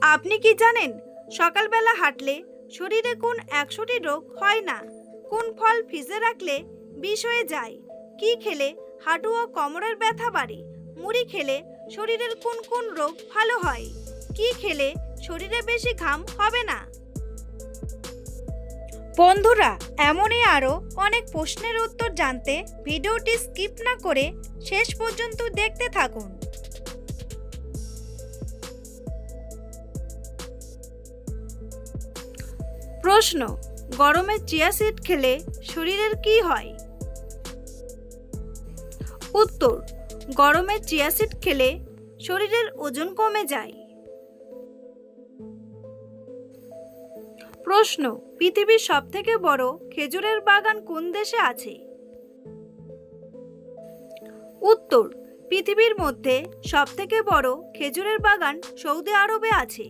আপনি কি জানেন সকালবেলা হাঁটলে শরীরে কোন 100টি রোগ হয় না? কোন ফল ফ্রিজে রাখলে বিষ হয়ে যায়? কি খেলে হাঁটু ও কোমরের ব্যথা বাড়ে? মুড়ি খেলে শরীরের কোন কোন রোগ ভালো হয়? কি খেলে শরীরে বেশি ঘাম হবে না? বন্ধুরা, এমনই আরও অনেক প্রশ্নের উত্তর জানতে ভিডিওটি স্কিপ না করে শেষ পর্যন্ত দেখতে থাকুন। প্রশ্ন: গরমে চিয়া সিড খেলে শরীরের কি হয়? উত্তর: গরমে চিয়া সিড খেলে শরীরের ওজন কমে যায়। প্রশ্ন: পৃথিবীর সবথেকে বড় খেজুরের বাগান কোন দেশে আছে? উত্তর: পৃথিবীর মধ্যে সবথেকে বড় খেজুরের বাগান সৌদি আরবে আছে।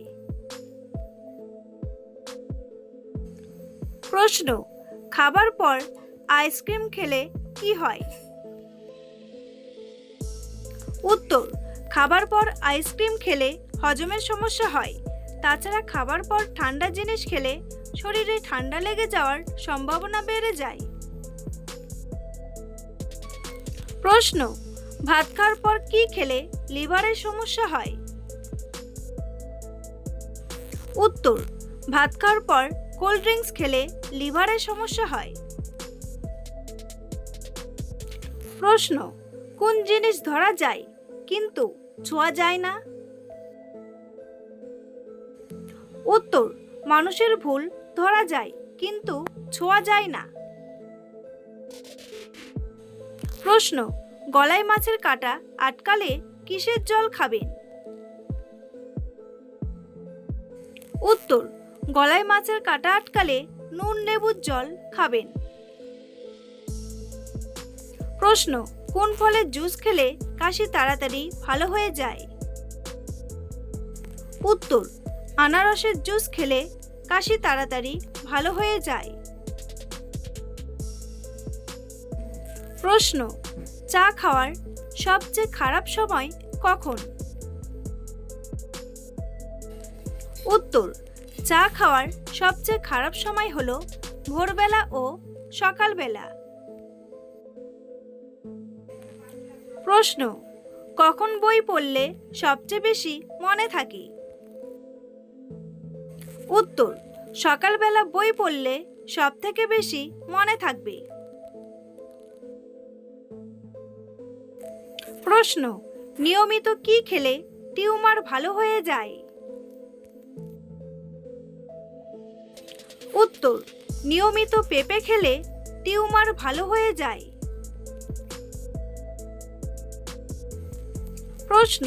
প্রশ্ন: খাবার পর আইসক্রিম খেলে কি হয়? উত্তর: খাবার পর আইসক্রিম খেলে হজমের সমস্যা হয়। তাছাড়া খাবার পর ঠান্ডা জিনিস খেলে শরীরে ঠান্ডা লেগে যাওয়ার সম্ভাবনা বেড়ে যায়। প্রশ্ন: ভাত খাওয়ার পর কি খেলে লিভারের সমস্যা হয়? উত্তর: ভাত খাওয়ার পর কোল্ড ড্রিঙ্কস খেলে লিভারের সমস্যা হয়। প্রশ্ন: কোন জিনিস ধরা যায় কিন্তু ছোঁয়া যায় না? উত্তর: মানুষের ভুল ধরা যায় কিন্তু ছোঁয়া যায় না। প্রশ্ন: গলায় মাছের কাঁটা আটকালে কিসের জল খাবেন? উত্তর: গলায় মাছের কাঁটা আটকালে নুন লেবুর জল খাবেন। প্রশ্ন: কোন ফলের জুস খেলে কাশি তাড়াতাড়ি ভালো হয়ে যায়? উত্তর: আনারসের জুস খেলে কাশি তাড়াতাড়ি ভালো হয়ে যায়। প্রশ্ন: চা খাওয়ার সবচেয়ে খারাপ সময় কখন? উত্তর: চা খাওয়ার সবচেয়ে খারাপ সময় হলো ভোরবেলা ও সকালবেলা। প্রশ্ন: কখন বই পড়লে সবচেয়ে বেশি মনে থাকে? উত্তর: সকালবেলা বই পড়লে সবথেকে বেশি মনে থাকবে। প্রশ্ন: নিয়মিত কি খেলে টিউমার ভালো হয়ে যায়? উত্তর: নিয়মিত পেঁপে খেলে টিউমার ভালো হয়ে যায়। প্রশ্ন: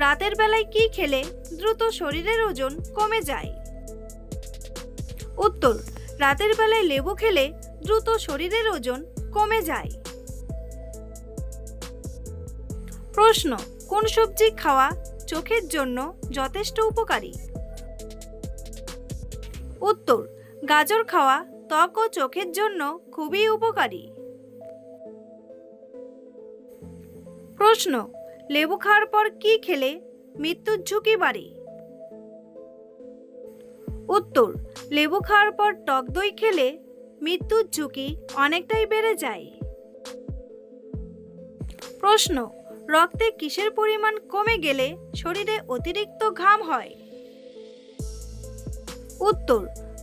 রাতের বেলায় কি খেলে দ্রুত শরীরের ওজন কমে যায়? উত্তর: রাতের বেলায় লেবু খেলে দ্রুত শরীরের ওজন কমে যায়। প্রশ্ন: কোন সবজি খাওয়া চোখের জন্য যথেষ্ট উপকারী? উত্তর: গাজর খাওয়া ত্বক ও চোখের জন্য খুবই উপকারী। প্রশ্ন: লেবু খাওয়ার পর কি খেলে মৃত্যুর ঝুঁকি বাড়ে? উত্তর: লেবু খাওয়ার পর টক দই খেলে মৃত্যুর ঝুঁকি অনেকটাই বেড়ে যায়। প্রশ্ন: রক্তে কিসের পরিমাণ কমে গেলে শরীরে অতিরিক্ত ঘাম হয়? উত্তর: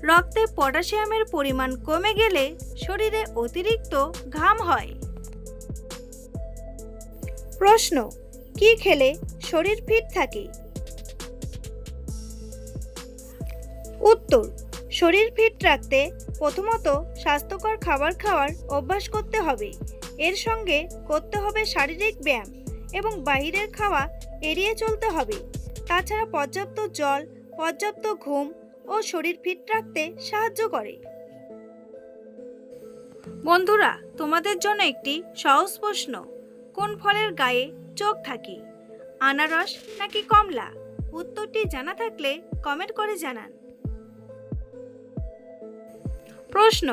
রক্তে পটাশিয়ামের পরিমাণ কমে গেলে শরীরে অতিরিক্ত ঘাম হয়। প্রশ্ন: কি খেলে শরীর ফিট থাকে? উত্তর: শরীর ফিট রাখতে প্রথমত স্বাস্থ্যকর খাবার খাওয়ার অভ্যাস করতে হবে। এর সঙ্গে করতে হবে শারীরিক ব্যায়াম এবং বাইরের খাওয়া এড়িয়ে চলতে হবে। তাছাড়া পর্যাপ্ত জল, পর্যাপ্ত ঘুম ও শরীর ফিট রাখতে সাহায্য করে। বন্ধুরা, তোমাদের জন্য একটি সহজ প্রশ্ন: কোন ফলের গায়ে চোখ থাকে? আনারস নাকি কমলা? উত্তরটি জানা থাকলে কমেন্ট করে জানান। প্রশ্ন: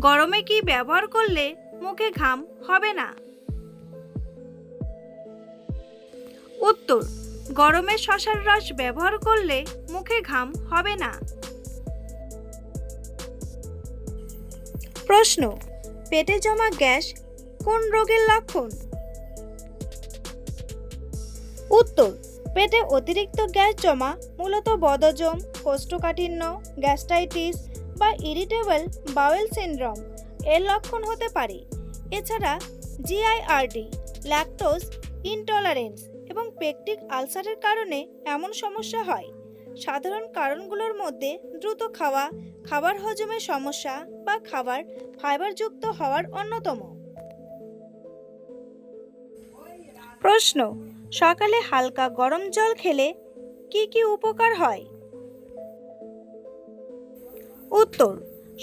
গরমে কি ব্যবহার করলে মুখে ঘাম হবে না? উত্তর: গরমে শসার রস ব্যবহার করলে মুখে ঘাম হবে না। প্রশ্ন, পেটে জমা গ্যাস কোন রোগের লক্ষণ? উত্তর, পেটে অতিরিক্ত গ্যাস জমা মূলত বদহজম, কোষ্ঠকাঠিন্য, গ্যাস্ট্রাইটিস বা ইরিটেবল বাউল সিনড্রোম এর লক্ষণ হতে পারে। এছাড়া জিআইআরডি, ল্যাকটোজ ইনটলারেন্স এবং পেপটিক আলসারের কারণে এমন সমস্যা হয়। সাধারণ কারণগুলোর মধ্যে দ্রুত খাওয়া, খাবার হজমের সমস্যা বা খাবার ফাইবারযুক্ত হওয়ার অন্যতম। প্রশ্ন, সকালে হালকা গরম জল খেলে কি কি উপকার হয়? উত্তর,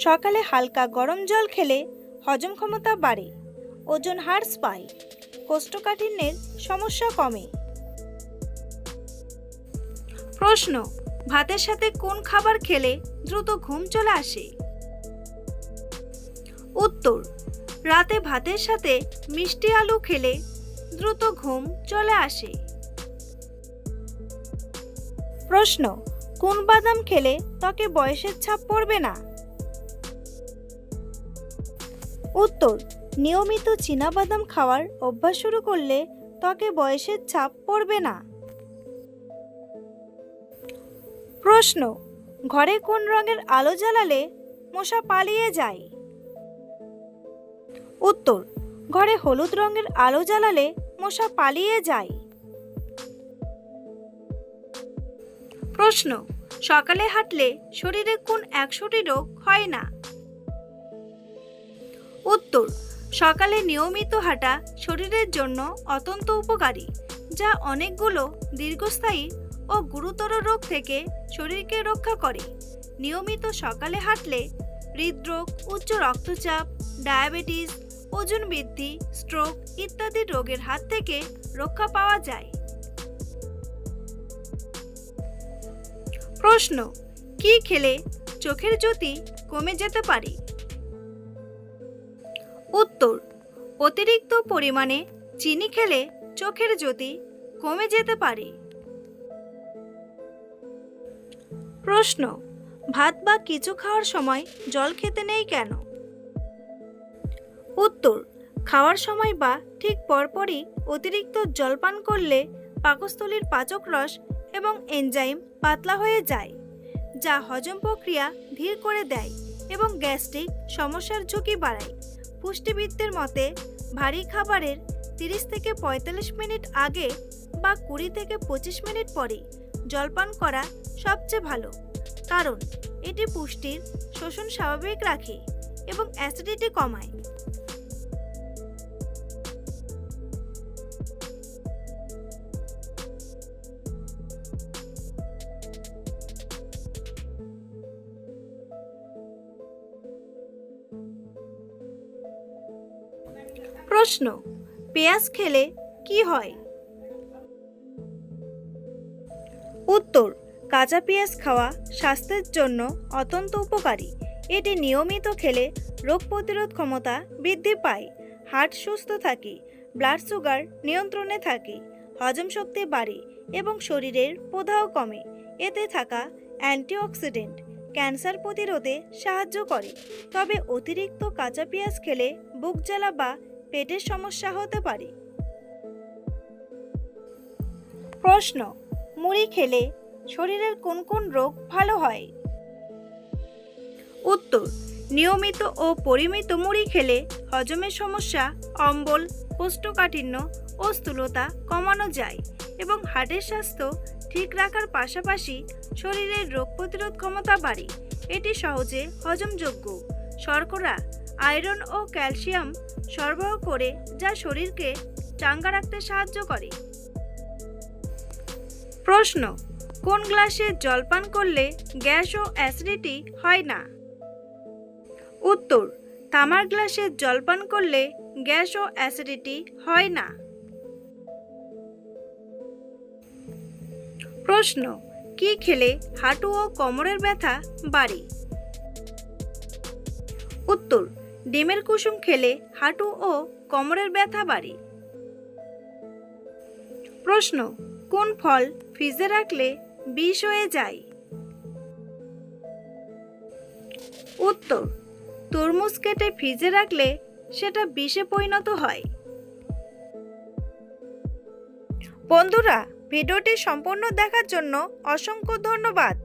সকালে হালকা গরম জল খেলে হজম ক্ষমতা বাড়ে, ওজন হ্রাস পায়, কোষ্ঠকাঠিন্যের সমস্যা কমে। প্রশ্ন, ভাতের সাথে কোন খাবার খেলে দ্রুত ঘুম চলে আসে? উত্তর, রাতে ভাতের সাথে মিষ্টি আলু খেলে দ্রুত ঘুম চলে আসে। প্রশ্ন, কোন বাদাম খেলে ত্বকে বয়সের ছাপ পড়বে না? উত্তর, নিয়মিত চীনাবাদাম খাওয়ার অভ্যাস শুরু করলে ত্বকে বয়সের ছাপ পড়বে না। প্রশ্ন, ঘরে কোন রঙের আলো জ্বালালে মশা পালিয়ে যায়? উত্তর, ঘরে হলুদ রঙের আলো জ্বালালে মশা পালিয়ে যায়। প্রশ্ন, সকালে হাঁটলে শরীরে কোন 100টি রোগ হয় না? উত্তর, সকালে নিয়মিত হাঁটা শরীরের জন্য অত্যন্ত উপকারী, যা অনেকগুলো দীর্ঘস্থায়ী ও গুরুতর রোগ থেকে শরীরকে রক্ষা করে। নিয়মিত সকালে হাঁটলে হৃদরোগ, উচ্চ রক্তচাপ, ডায়াবেটিস, ওজন বৃদ্ধি, স্ট্রোক ইত্যাদি রোগের হাত থেকে রক্ষা পাওয়া যায়। প্রশ্ন, কি খেলে চোখের জ্যোতি কমে যেতে পারে? উত্তর, অতিরিক্ত পরিমাণে চিনি খেলে চোখের জ্যোতি কমে যেতে পারে। প্রশ্ন, ভাত বা কিছু খাওয়ার সময় জল খেতে নেই কেন? উত্তর, খাওয়ার সময় বা ঠিক পরপরই অতিরিক্ত জল পান করলে পাকস্থলীর পাচক রস এবং এনজাইম পাতলা হয়ে যায়, যা হজম প্রক্রিয়া ধীর করে দেয় এবং গ্যাস্ট্রিক সমস্যার ঝুঁকি বাড়ায়। পুষ্টিবিদদের মতে ভারী খাবারের 30 থেকে 45 মিনিট আগে বা 20 থেকে 25 মিনিট পরে জলপান করা সবচেয়ে ভালো, কারণ এটি পুষ্টির শোষণ স্বাভাবিক রাখে এবং অ্যাসিডিটি কমায়। প্রশ্ন, পেঁয়াজ খেলে কি হয়? উত্তর, কাঁচা পেঁয়াজ খাওয়া স্বাস্থ্যের জন্য অত্যন্ত উপকারী। এটি নিয়মিত খেলে রোগ প্রতিরোধ ক্ষমতা বৃদ্ধি পায়, হার্ট সুস্থ থাকে, ব্লাড সুগার নিয়ন্ত্রণে থাকে, হজম শক্তি বাড়ে এবং শরীরের প্রদাহ কমে। এতে থাকা অ্যান্টিঅক্সিডেন্ট ক্যান্সার প্রতিরোধে সাহায্য করে। তবে অতিরিক্ত কাঁচা পেঁয়াজ খেলে বুক জ্বালা বা পেটের সমস্যা হতে পারে। প্রশ্ন, মুড়ি খেলে শরীরের কোন কোন রোগ ভালো হয়? উত্তর, নিয়মিত ও পরিমিত মুড়ি খেলে হজমের সমস্যা, অম্বল, কোষ্ঠকাঠিন্য ও স্থূলতা কমানো যায় এবং হার্টের স্বাস্থ্য ঠিক রাখার পাশাপাশি শরীরের রোগ প্রতিরোধ ক্ষমতা বাড়ে। এটি সহজে হজমযোগ্য, শর্করা, আয়রন ও ক্যালসিয়াম সরবরাহ করে, যা শরীরকে চাঙ্গা রাখতে সাহায্য করে। প্রশ্ন, কোন গ্লাসে জল পান করলে গ্যাস ও অ্যাসিডিটি হয় না? উত্তর, তামার গ্লাসে জল পান করলে গ্যাস ও অ্যাসিডিটি হয় না। প্রশ্ন, কি খেলে হাঁটু ও কোমরের ব্যথা বাড়ে? উত্তর, ডিমের কুসুম খেলে হাঁটু ও কোমরের ব্যথা বাড়ে। প্রশ্ন, কোন ফল ফ্রিজে রাখলে বিষ হয়ে যায়? উত্তর, তরমুজ কেটে ফ্রিজে রাখলে সেটা বিষে পরিণত হয়। বন্ধুরা, ভিডিওটি সম্পূর্ণ দেখার জন্য অসংখ্য ধন্যবাদ।